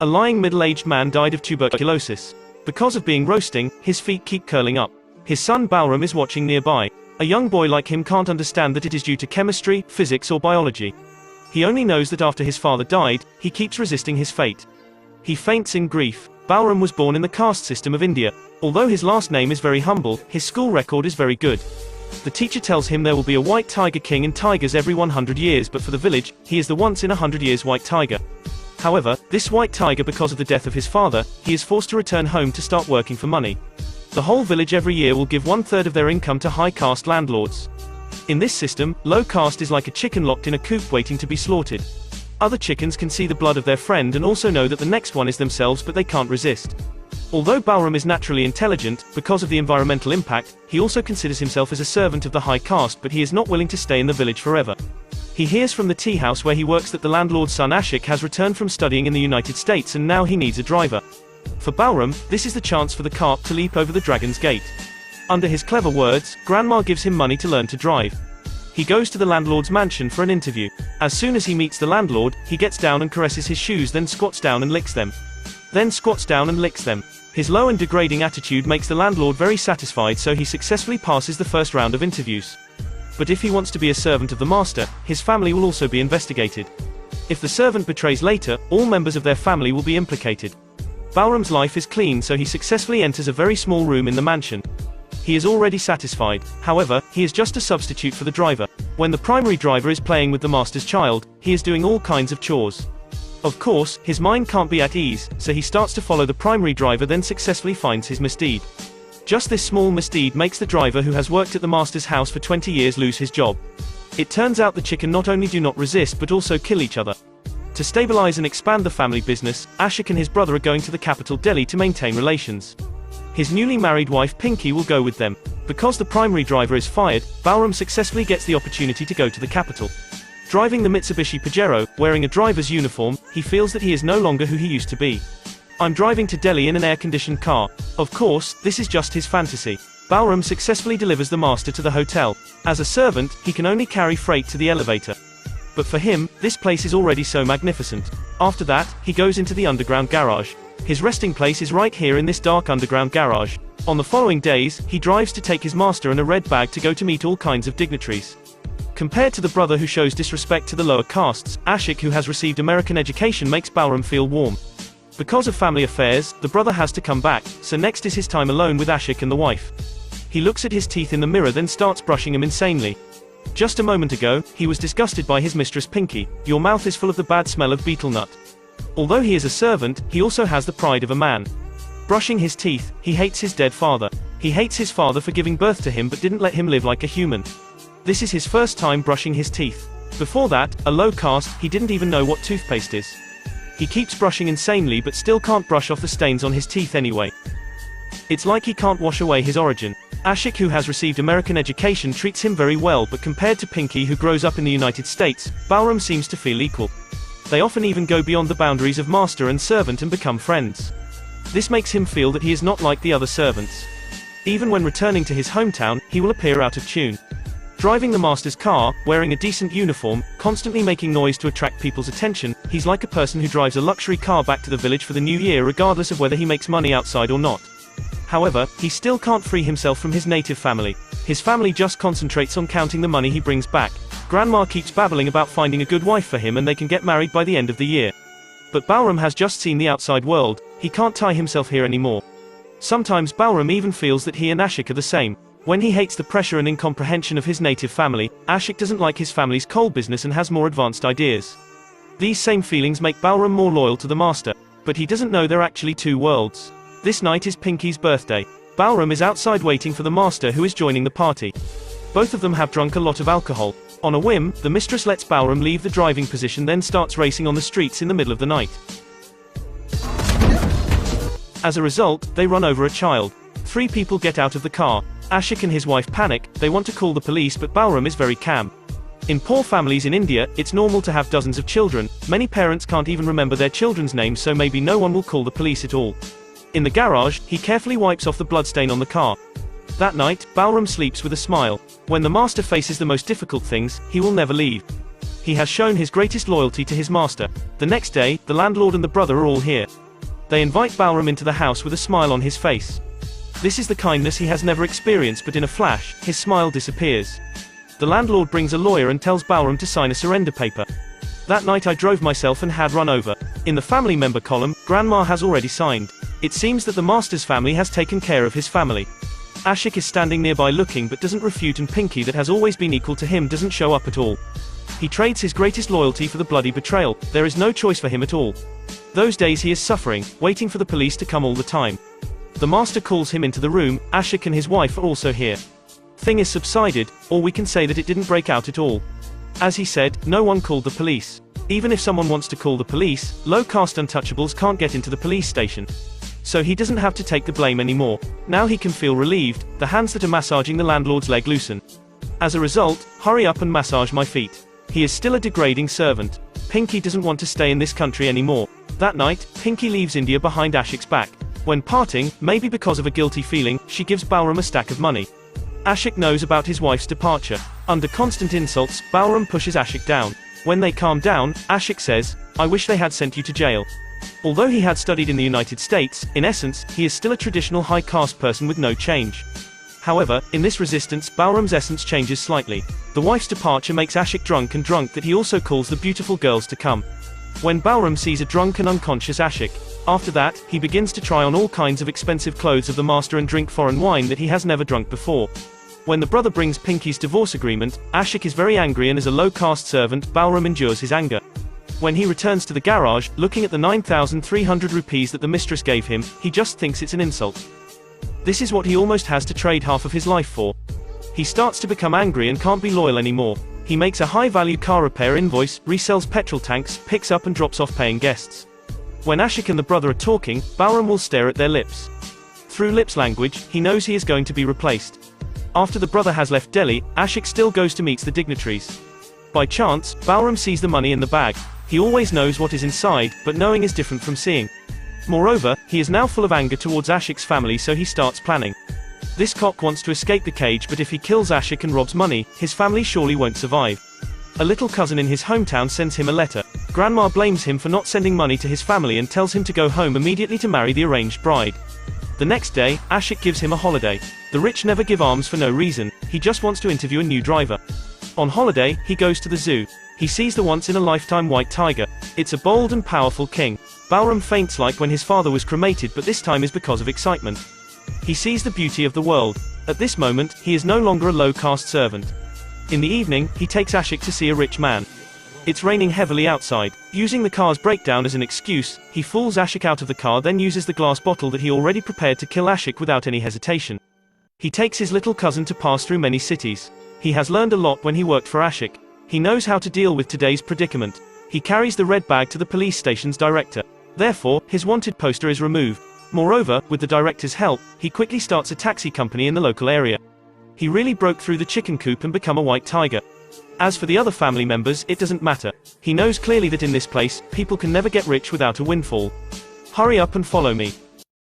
A lying middle-aged man died of tuberculosis. Because of being roasting, his feet keep curling up. His son Balram is watching nearby. A young boy like him can't understand that it is due to chemistry, physics or biology. He only knows that after his father died, he keeps resisting his fate. He faints in grief. Balram was born in the caste system of India. Although his last name is very humble, his school record is very good. The teacher tells him there will be a white tiger king and tigers every 100 years, but for the village, he is the once in 100 years white tiger. However, this white tiger, because of the death of his father, he is forced to return home to start working for money. The whole village every year will give 1/3 of their income to high caste landlords. In this system, low caste is like a chicken locked in a coop waiting to be slaughtered. Other chickens can see the blood of their friend and also know that the next one is themselves, but they can't resist. Although Balram is naturally intelligent, because of the environmental impact, he also considers himself as a servant of the high caste, but he is not willing to stay in the village forever. He hears from the tea house where he works that the landlord's son Ashik has returned from studying in the United States and now he needs a driver. For Balram, this is the chance for the carp to leap over the dragon's gate. Under his clever words, Grandma gives him money to learn to drive. He goes to the landlord's mansion for an interview. As soon as he meets the landlord, he gets down and caresses his shoes, then squats down and licks them. Then squats down and licks them. His low and degrading attitude makes the landlord very satisfied, so he successfully passes the first round of interviews. But if he wants to be a servant of the master, his family will also be investigated. If the servant betrays later, all members of their family will be implicated. Balram's life is clean, so he successfully enters a very small room in the mansion. He is already satisfied. However, he is just a substitute for the driver. When the primary driver is playing with the master's child, he is doing all kinds of chores. Of course, his mind can't be at ease, so he starts to follow the primary driver, then successfully finds his misdeed. Just this small misdeed makes the driver who has worked at the master's house for 20 years lose his job. It turns out the chicken not only do not resist but also kill each other. To stabilize and expand the family business, Ashik and his brother are going to the capital Delhi to maintain relations. His newly married wife Pinky will go with them. Because the primary driver is fired, Balram successfully gets the opportunity to go to the capital. Driving the Mitsubishi Pajero, wearing a driver's uniform, he feels that he is no longer who he used to be. I'm driving to Delhi in an air-conditioned car. Of course, this is just his fantasy. Balram successfully delivers the master to the hotel. As a servant, he can only carry freight to the elevator. But for him, this place is already so magnificent. After that, he goes into the underground garage. His resting place is right here in this dark underground garage. On the following days, he drives to take his master and a red bag to go to meet all kinds of dignitaries. Compared to the brother who shows disrespect to the lower castes, Ashik, who has received American education, makes Balram feel warm. Because of family affairs, the brother has to come back, so next is his time alone with Ashik and the wife. He looks at his teeth in the mirror, then starts brushing them insanely. Just a moment ago, he was disgusted by his mistress Pinky. Your mouth is full of the bad smell of betel nut. Although he is a servant, he also has the pride of a man. Brushing his teeth, he hates his dead father. He hates his father for giving birth to him but didn't let him live like a human. This is his first time brushing his teeth. Before that, a low caste, he didn't even know what toothpaste is. He keeps brushing insanely but still can't brush off the stains on his teeth anyway. It's like he can't wash away his origin. Ashik, who has received American education, treats him very well, but compared to Pinky, who grows up in the United States, Balram seems to feel equal. They often even go beyond the boundaries of master and servant and become friends. This makes him feel that he is not like the other servants. Even when returning to his hometown, he will appear out of tune. Driving the master's car, wearing a decent uniform, constantly making noise to attract people's attention, he's like a person who drives a luxury car back to the village for the new year regardless of whether he makes money outside or not. However, he still can't free himself from his native family. His family just concentrates on counting the money he brings back. Grandma keeps babbling about finding a good wife for him and they can get married by the end of the year. But Balram has just seen the outside world. He can't tie himself here anymore. Sometimes Balram even feels that he and Ashik are the same. When he hates the pressure and incomprehension of his native family, Ashik doesn't like his family's coal business and has more advanced ideas. These same feelings make Balram more loyal to the master. But he doesn't know they're actually two worlds. This night is Pinky's birthday. Balram is outside waiting for the master, who is joining the party. Both of them have drunk a lot of alcohol. On a whim, the mistress lets Balram leave the driving position, then starts racing on the streets in the middle of the night. As a result, they run over a child. 3 people get out of the car. Ashik and his wife panic. They want to call the police, but Balram is very calm. In poor families in India, it's normal to have dozens of children. Many parents can't even remember their children's names, so maybe no one will call the police at all. In the garage, he carefully wipes off the bloodstain on the car. That night, Balram sleeps with a smile. When the master faces the most difficult things, he will never leave. He has shown his greatest loyalty to his master. The next day, the landlord and the brother are all here. They invite Balram into the house with a smile on his face. This is the kindness he has never experienced, but in a flash, his smile disappears. The landlord brings a lawyer and tells Balram to sign a surrender paper. That night I drove myself and had run over. In the family member column, Grandma has already signed. It seems that the master's family has taken care of his family. Ashik is standing nearby looking but doesn't refute, and Pinky, that has always been equal to him, doesn't show up at all. He trades his greatest loyalty for the bloody betrayal. There is no choice for him at all. Those days he is suffering, waiting for the police to come all the time. The master calls him into the room. Ashik and his wife are also here. Thing is subsided, or we can say that it didn't break out at all. As he said, no one called the police. Even if someone wants to call the police, low-caste untouchables can't get into the police station. So he doesn't have to take the blame anymore. Now he can feel relieved. The hands that are massaging the landlord's leg loosen. As a result, hurry up and massage my feet. He is still a degrading servant. Pinky doesn't want to stay in this country anymore. That night, Pinky leaves India behind Ashik's back. When parting, maybe because of a guilty feeling, she gives Balram a stack of money. Ashik knows about his wife's departure. Under constant insults, Balram pushes Ashik down. When they calm down, Ashik says, "I wish they had sent you to jail." Although he had studied in the United States, in essence, he is still a traditional high-caste person with no change. However, in this resistance, Balram's essence changes slightly. The wife's departure makes Ashik drunk that he also calls the beautiful girls to come. When Balram sees a drunk and unconscious Ashik, after that, he begins to try on all kinds of expensive clothes of the master and drink foreign wine that he has never drunk before. When the brother brings Pinky's divorce agreement, Ashik is very angry, and as a low-caste servant, Balram endures his anger. When he returns to the garage, looking at the 9,300 rupees that the mistress gave him, he just thinks it's an insult. This is what he almost has to trade half of his life for. He starts to become angry and can't be loyal anymore. He makes a high-value car repair invoice, resells petrol tanks, picks up and drops off paying guests. When Ashik and the brother are talking, Balram will stare at their lips. Through lips language, he knows he is going to be replaced. After the brother has left Delhi, Ashik still goes to meet the dignitaries. By chance, Balram sees the money in the bag. He always knows what is inside, but knowing is different from seeing. Moreover, he is now full of anger towards Ashik's family, so he starts planning. This cock wants to escape the cage, but if he kills Ashik and robs money, his family surely won't survive. A little cousin in his hometown sends him a letter. Grandma blames him for not sending money to his family and tells him to go home immediately to marry the arranged bride. The next day, Ashik gives him a holiday. The rich never give alms for no reason. He just wants to interview a new driver. On holiday, he goes to the zoo. He sees the once-in-a-lifetime white tiger. It's a bold and powerful king. Balram faints like when his father was cremated, but this time is because of excitement. He sees the beauty of the world. At this moment, he is no longer a low-caste servant. In the evening, he takes Ashik to see a rich man. It's raining heavily outside. Using the car's breakdown as an excuse, he fools Ashik out of the car, then uses the glass bottle that he already prepared to kill Ashik without any hesitation. He takes his little cousin to pass through many cities. He has learned a lot when he worked for Ashik. He knows how to deal with today's predicament. He carries the red bag to the police station's director. Therefore, his wanted poster is removed. Moreover, with the director's help, he quickly starts a taxi company in the local area. He really broke through the chicken coop and become a white tiger. As for the other family members, it doesn't matter. He knows clearly that in this place, people can never get rich without a windfall. Hurry up and follow me.